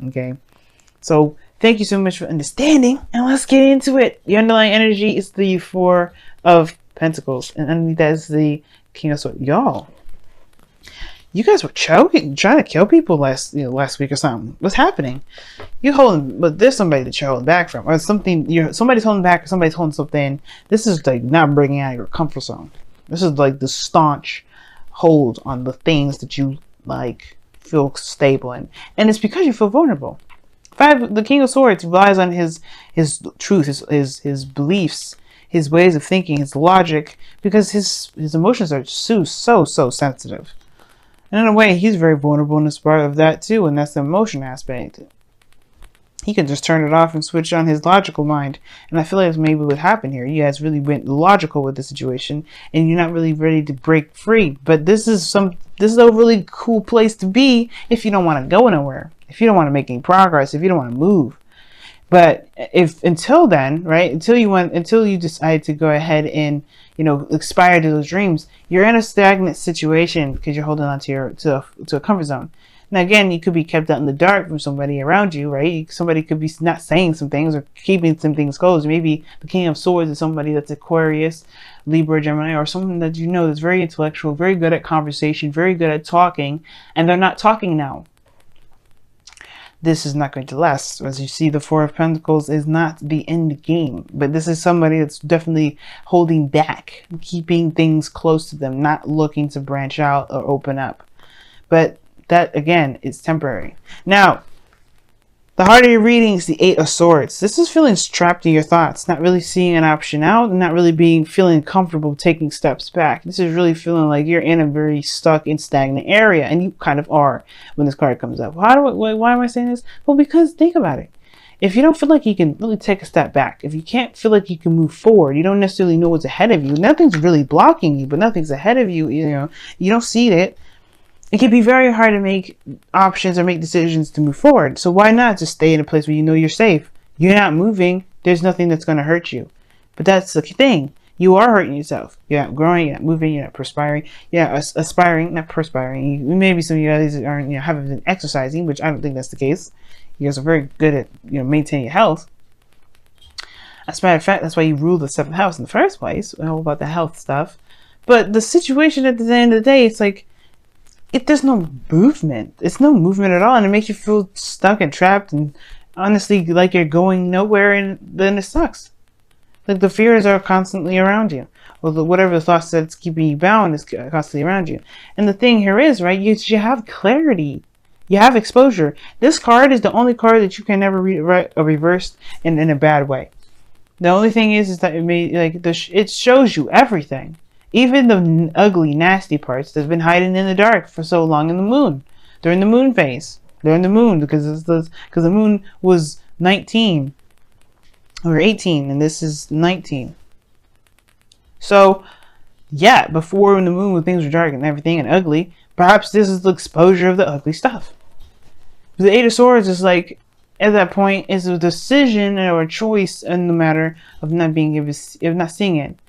Okay, so thank you so much for understanding, and let's get into it. The underlying energy is the Four of Pentacles, and underneath that is the King of Swords. Y'all, you guys were choking, trying to kill people last week or something. What's happening? You holding, but there's somebody that you're holding back from, or something. Somebody's holding back, or somebody's holding something. This is like not breaking out of your comfort zone. This is like the staunch hold on the things that you like feel stable in, and it's because you feel vulnerable. The King of Swords relies on his truth, his beliefs, his ways of thinking, his logic, because his emotions are so sensitive. And in a way, he's very vulnerable in this part of that too, and that's the emotion aspect. He can just turn it off and switch on his logical mind. And I feel like that's maybe what happened here. You guys really went logical with the situation, and you're not really ready to break free. But this is a really cool place to be if you don't want to go nowhere, if you don't want to make any progress, if you don't want to move. But if until then, right, until you decide to go ahead and aspire to those dreams, you're in a stagnant situation because you're holding on to a comfort zone. Now, again, you could be kept out in the dark from somebody around you, right? Somebody could be not saying some things or keeping some things closed. Maybe the King of Swords is somebody that's Aquarius, Libra, Gemini, or someone that that's very intellectual, very good at conversation, very good at talking, and they're not talking now. This is not going to last. As you see, the Four of Pentacles is not the end game, but this is somebody that's definitely holding back, keeping things close to them, not looking to branch out or open up. But that, again, is temporary. Now, the heart of your reading is the Eight of Swords. This is feeling trapped in your thoughts, not really seeing an option out, and not really feeling comfortable taking steps back. This is really feeling like you're in a very stuck and stagnant area, and you kind of are when this card comes up. Why am I saying this? Well, because think about it. If you don't feel like you can really take a step back, if you can't feel like you can move forward, you don't necessarily know what's ahead of you. Nothing's really blocking you, but nothing's ahead of you. You don't see it. It can be very hard to make options or make decisions to move forward. So why not just stay in a place where you know you're safe? You're not moving. There's nothing that's going to hurt you. But that's the thing. You are hurting yourself. You're not growing. You're not moving. You're not perspiring. You're not aspiring, not perspiring. Maybe some of you guys aren't, haven't been exercising, which I don't think that's the case. You guys are very good at, maintaining your health. As a matter of fact, that's why you rule the 7th house in the first place. All about the health stuff. But the situation at the end of the day, it's like, there's no movement. It's no movement at all, and it makes you feel stuck and trapped, and honestly, like you're going nowhere, and then it sucks. Like the fears are constantly around you, or whatever the thoughts that's keeping you bound is constantly around you. And the thing here is, right, you have clarity, you have exposure. This card is the only card that you can never reverse in a bad way. The only thing is that it shows you everything. Even the ugly, nasty parts that's been hiding in the dark for so long in the moon. During the moon phase. During the moon, because the moon was 19 or 18, and this is 19. So, yeah, before when the moon, when things were dark and everything and ugly, perhaps this is the exposure of the ugly stuff. The Eight of Swords is like, at that point, is a decision or a choice in the matter of not seeing it.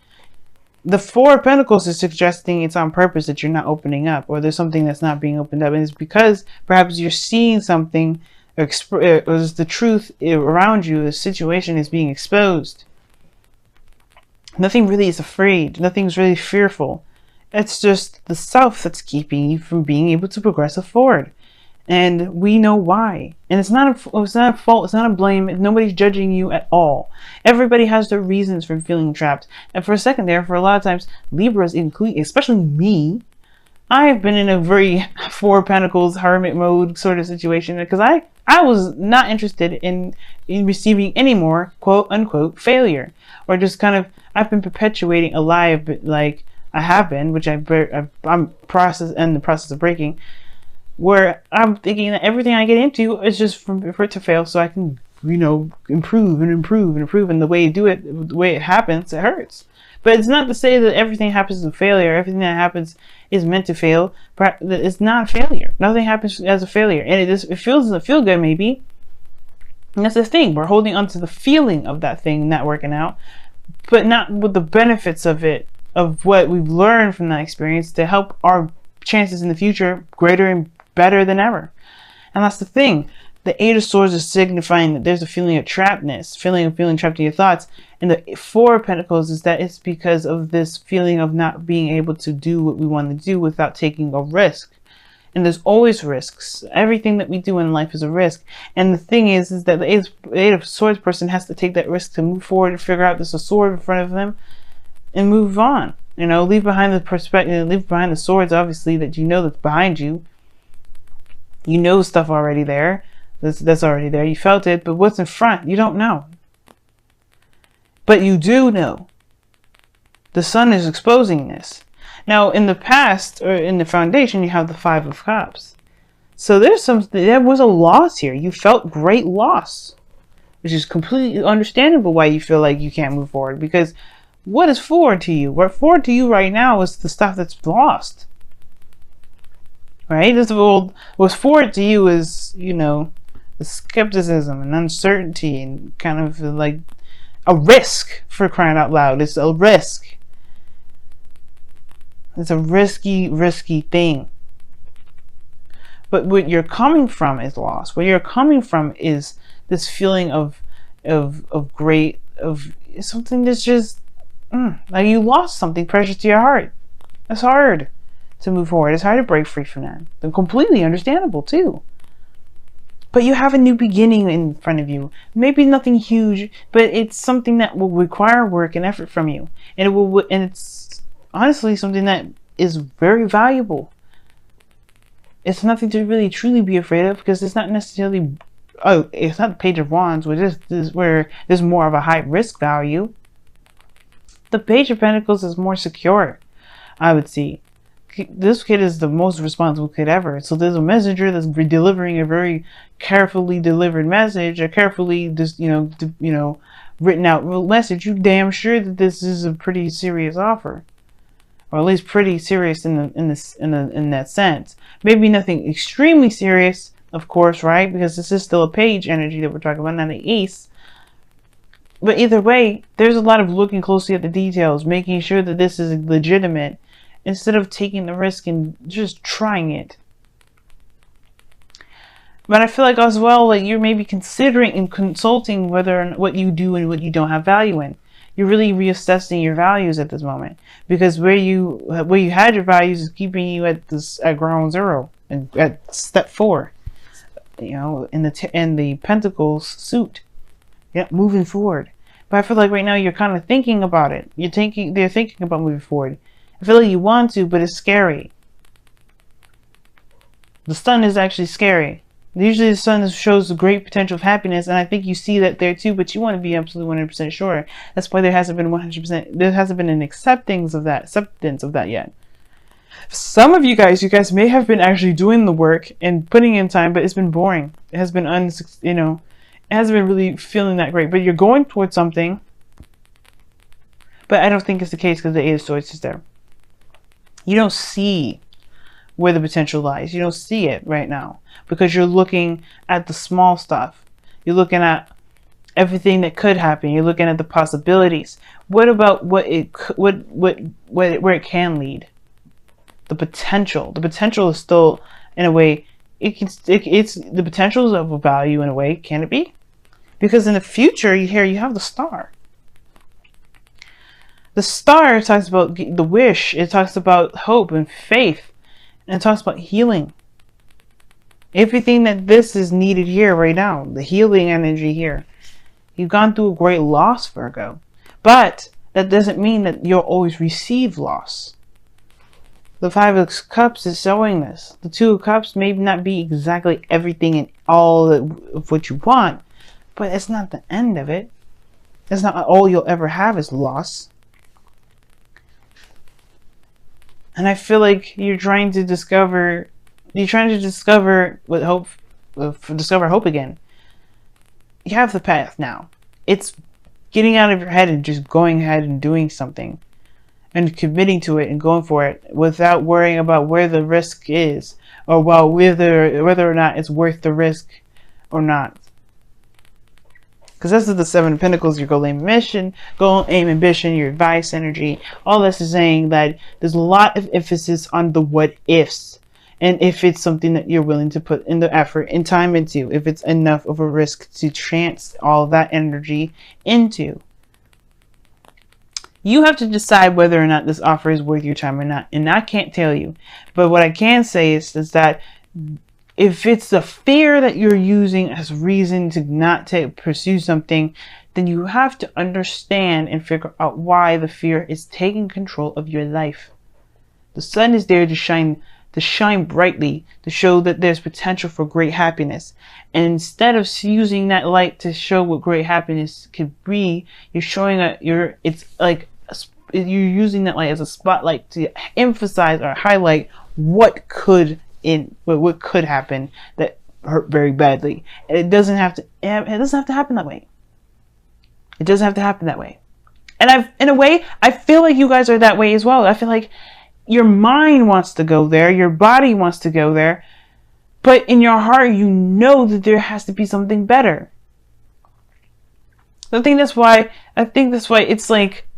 The Four of Pentacles is suggesting it's on purpose that you're not opening up, or there's something that's not being opened up, and it's because perhaps you're seeing something, or the truth around you, the situation is being exposed. Nothing really is afraid. Nothing's really fearful. It's just the self that's keeping you from being able to progress forward. And we know why. And it's not a fault, it's not a blame. Nobody's judging you at all. Everybody has their reasons for feeling trapped. And for a second there, for a lot of times, Libras, including, especially me, I have been in a very Four of Pentacles hermit mode sort of situation, because I was not interested in receiving any more quote unquote failure, or just kind of, I've been perpetuating a lie like I have been, which I'm in the process of breaking, where I'm thinking that everything I get into is just for it to fail, so I can, improve and improve and improve. And the way you do it, the way it happens, it hurts. But it's not to say that everything happens as a failure. Everything that happens is meant to fail. It's not a failure. Nothing happens as a failure. And it doesn't feel good, maybe. And that's the thing. We're holding on to the feeling of that thing not working out, but not with the benefits of it, of what we've learned from that experience to help our chances in the future greater and better than ever. And that's the thing. The Eight of Swords is signifying that there's a feeling of trappedness, feeling trapped in your thoughts. And the Four of Pentacles is that it's because of this feeling of not being able to do what we want to do without taking a risk. And there's always risks. Everything that we do in life is a risk. And the thing is that the Eight of Swords person has to take that risk to move forward and figure out there's a sword in front of them and move on. You know, leave behind the perspective, leave behind the swords, obviously, that you know that's behind you. You know stuff already there. That's already there. You felt it, but what's in front? You don't know. But you do know. The sun is exposing this. Now, in the past, or in the foundation, you have the Five of Cups. So there was a loss here. You felt great loss, which is completely understandable why you feel like you can't move forward. Because what is forward to you? What forward to you right now is the stuff that's lost. Right? What's forward to you is, you know, the skepticism and uncertainty and kind of like a risk, for crying out loud. It's a risk. It's a risky thing. But what you're coming from is loss. Where you're coming from is this feeling of something that's just like you lost something precious to your heart. It's hard to move forward. It's hard to break free from that. They're completely understandable too. But you have a new beginning in front of you. Maybe nothing huge, but it's something that will require work and effort from you. And it's honestly something that is very valuable. It's nothing to really truly be afraid of, because it's not necessarily, it's not the Page of Wands, where there's more of a high risk value. The Page of Pentacles is more secure, I would see. This kid is the most responsible kid ever. So there's a messenger that's delivering a very carefully delivered message, a carefully written out message. You damn sure that this is a pretty serious offer, or at least pretty serious in that sense. Maybe nothing extremely serious, of course, right? Because this is still a page energy that we're talking about, not an ace. But either way, there's a lot of looking closely at the details, making sure that this is legitimate, instead of taking the risk and just trying it. But I feel like as well, like you're maybe considering and consulting whether and what you do and what you don't have value in. You're really reassessing your values at this moment, because where you had your values is keeping you at ground zero and at step 4. You know, in the Pentacles suit. Yeah, moving forward. But I feel like right now you're kind of thinking about it. They're thinking about moving forward. I feel like you want to, but it's scary. The sun is actually scary. Usually the sun shows a great potential of happiness, and I think you see that there too, but you want to be absolutely 100% sure. That's why there hasn't been 100%, there hasn't been an acceptance of that yet. Some of you guys may have been actually doing the work and putting in time, but it's been boring. It has been it hasn't been really feeling that great, but you're going towards something. But I don't think it's the case, because the Eight of Swords is there. You don't see where the potential lies. You don't see it right now, because you're looking at the small stuff. You're looking at everything that could happen. You're looking at the possibilities. What about where it can lead? The potential. The potential is still, in a way, it's the potential is of a value in a way. Can it be? Because in the future, you have the Star. The Star talks about the wish. It talks about hope and faith. And it talks about healing. Everything that this is needed here right now. The healing energy here. You've gone through a great loss, Virgo. But that doesn't mean that you'll always receive loss. The Five of Cups is showing this. The Two of Cups may not be exactly everything and all of what you want. But it's not the end of it. It's not all you'll ever have is loss. And I feel like you're trying to discover what hope, discover hope again. You have the path now. It's getting out of your head and just going ahead and doing something, and committing to it and going for it without worrying about where the risk is, or whether or not it's worth the risk or not. Because this is the Seven of Pentacles, your goal, aim, ambition, your advice energy. All this is saying that there's a lot of emphasis on the what ifs. And if it's something that you're willing to put in the effort and time into, if it's enough of a risk to chance all of that energy into. You have to decide whether or not this offer is worth your time or not. And I can't tell you. But what I can say is that if it's the fear that you're using as reason to not pursue something, then you have to understand and figure out why the fear is taking control of your life. The sun is there to shine brightly, to show that there's potential for great happiness. And instead of using that light to show what great happiness could be, you're showing you're using that light as a spotlight to emphasize or highlight what could happen that hurt very badly. And it doesn't have to happen that way. It doesn't have to happen that way. And in a way, I feel like you guys are that way as well. I feel like your mind wants to go there, your body wants to go there, but in your heart, you know that there has to be something better. I think that's why it's like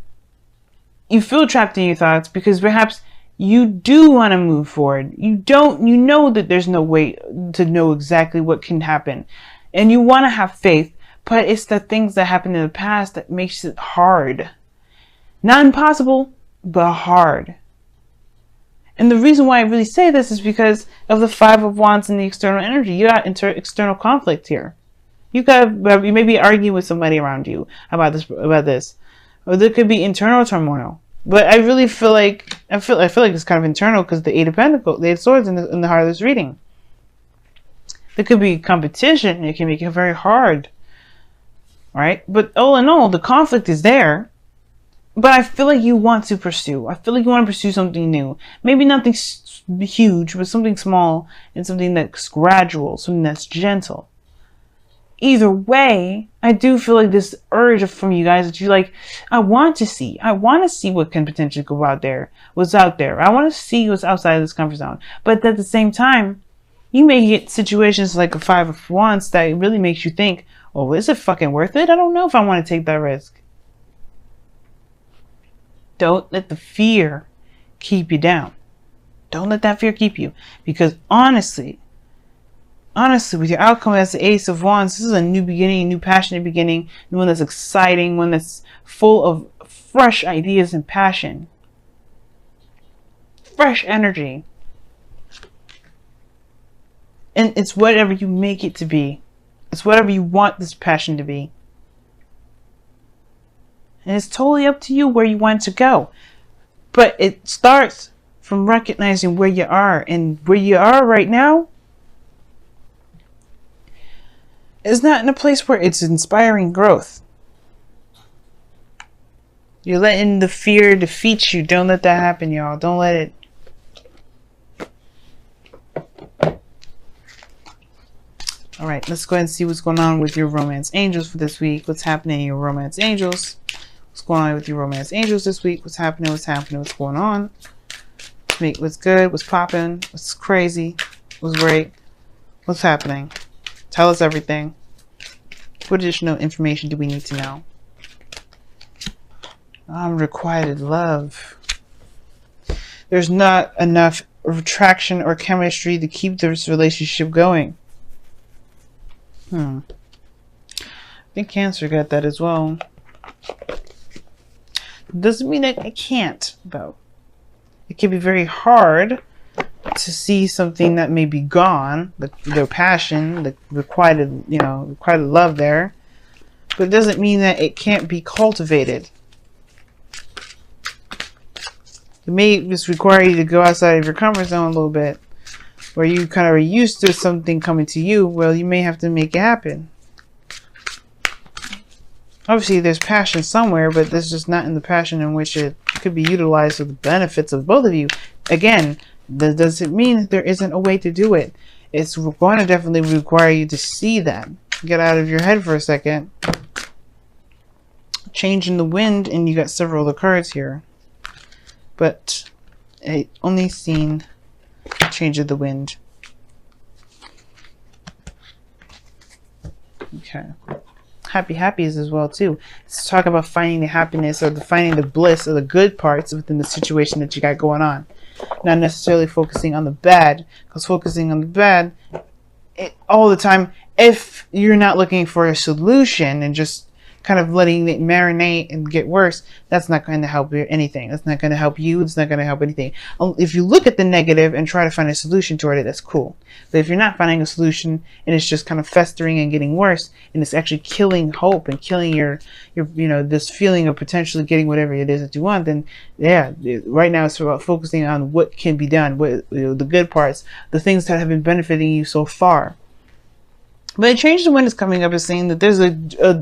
you feel trapped in your thoughts, because perhaps you do want to move forward. You know that there's no way to know exactly what can happen, and you want to have faith, but it's the things that happened in the past that makes it hard. Not impossible, but hard. And the reason why I really say this is because of the Five of Wands and the external energy. You got external conflict here. You may be arguing with somebody around you about this, or there could be internal turmoil. But I really feel like it's kind of internal, because the Eight of Pentacles, the Eight of Swords in the heart of this reading. There could be competition, and it can make it very hard. Right? But all in all, the conflict is there. But I feel like you want to pursue. I feel like you want to pursue something new. Maybe nothing huge, but something small, and something that's gradual, something that's gentle. Either way, I do feel like this urge from you guys that you like, I want to see what can potentially go out there, what's out there. I want to see what's outside of this comfort zone. But at the same time, you may get situations like a Five of Wands that really makes you think, oh, is it fucking worth it? I don't know if I want to take that risk. Don't let the fear keep you down. Don't let that fear keep you. Because honestly, with your outcome as the Ace of Wands, this is a new beginning, a new passionate beginning, one that's exciting, one that's full of fresh ideas and passion. Fresh energy. And it's whatever you make it to be. It's whatever you want this passion to be. And it's totally up to you where you want to go. But it starts from recognizing where you are. And where you are right now is not in a place where it's inspiring growth. You're letting the fear defeat you. Don't let that happen, y'all. Don't let it. All right, let's go ahead and see what's going on with your romance angels for this week. What's happening in your romance angels? What's going on with your romance angels this week? What's happening? What's going on? What's good? What's popping? What's crazy? What's great? What's happening? Tell us everything. What additional information do we need to know? Unrequited love. There's not enough attraction or chemistry to keep this relationship going. I think Cancer got that as well. Doesn't mean that it can't, though. It can be very hard to see something that may be gone, their passion, the requited love there, but it doesn't mean that it can't be cultivated. It may just require you to go outside of your comfort zone a little bit, where you kind of are used to something coming to you. Well, you may have to make it happen. Obviously, there's passion somewhere, but this is not in the passion in which it could be utilized for the benefits of both of you. Again, that doesn't mean that there isn't a way to do it. It's going to definitely require you to see that. Get out of your head for a second. Change in the wind, and you got several of the cards here. But I only seen change of the wind. Okay. Happy is as well too. Let's talk about finding the happiness or finding the bliss or the good parts within the situation that you got going on. not necessarily focusing on the bad, because focusing on the bad all the time, if you're not looking for a solution and just kind of letting it marinate and get worse, that's not going to help you anything. That's not going to help you. It's not going to help anything. If you look at the negative and try to find a solution toward it, that's cool. But if you're not finding a solution and it's just kind of festering and getting worse, and it's actually killing hope and killing your this feeling of potentially getting whatever it is that you want, then yeah, right now it's about focusing on what can be done, what the good parts, the things that have been benefiting you so far. But a change in wind is coming up is saying that there's a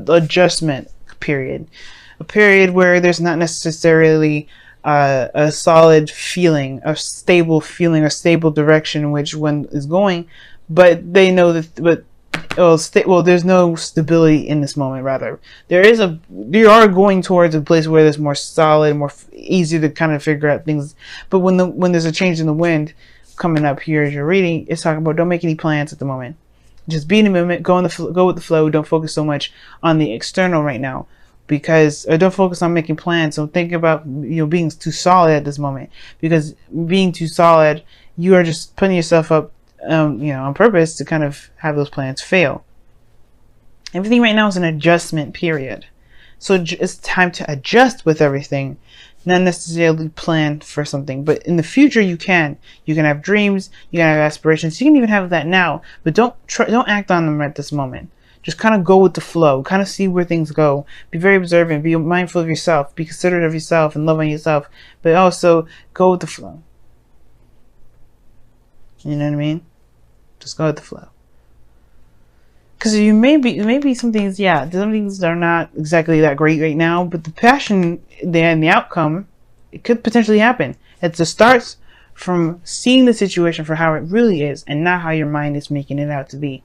adjustment period, a period where there's not necessarily a solid feeling, a stable feeling, a stable direction in which one is going, but they know that. Well, there's no stability in this moment. Rather, you are going towards a place where there's more solid, more easy to kind of figure out things. But when there's a change in the wind coming up here as you're reading, it's talking about don't make any plans at the moment. Just be in the moment, go with the flow. Don't focus so much on the external right now, because don't focus on making plans. Don't think about being too solid at this moment, because being too solid, you are just putting yourself up, on purpose to kind of have those plans fail. Everything right now is an adjustment period, so it's time to adjust with everything. Not necessarily plan for something, but in the future you can have dreams, you can have aspirations, you can even have that now, but don't act on them at this moment. Just kind of go with the flow, kind of see where things go, be very observant, be mindful of yourself, be considerate of yourself and love on yourself, but also go with the flow. You know what I mean? Just go with the flow. Because maybe some things are not exactly that great right now, but the passion and the outcome, it could potentially happen. It just starts from seeing the situation for how it really is and not how your mind is making it out to be.